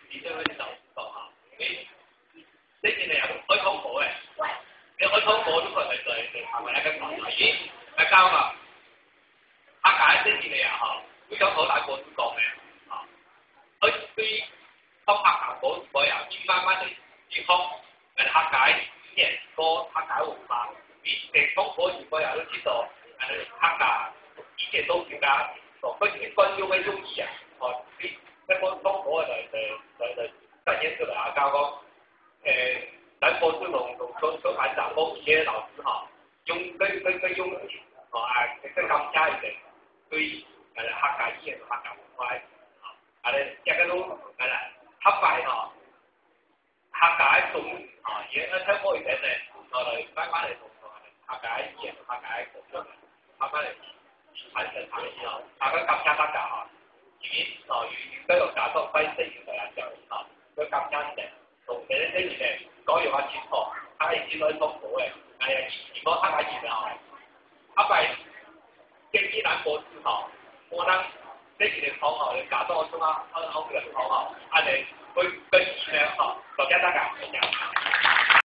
你都會就講嚇，你呢件係有開通貨嘅，你開通貨都佢嚟行為一個問題，係交嘛？客解呢件嘢嚇，會有好大個都講嘅嚇，佢對當客行嗰個又慢慢地健康，誒客解嘅個客解文化，地方嗰如果又都知道誒客家以前都叫㗎，佢哋軍用嘅中醫啊，哦，啲一般當火嚟實驗出嚟啊，教講等個都同所眼習幫嘅老師嚇，用佢用哦佢咁差嘅，對誒客家醫嘅客家文化啊，咧一個都係啦，黑白嚇。客解種啊嘢，一聽開嘅咧，我哋翻返嚟同客解嘢，客解講出嚟，翻返嚟睇嘅睇啊，大家夾差得㗎嚇，前面啊與嗰個假裝揮四嘅人就啊，佢夾差嘅，同你呢啲嘢講用下切錯，係切開通好嘅，係如果客解嘢啊，客解經濟難過之後，我覺得呢件嘢講啊，你假裝中啊，好嘅講啊，你佢嘅意咧嚇。大家大家。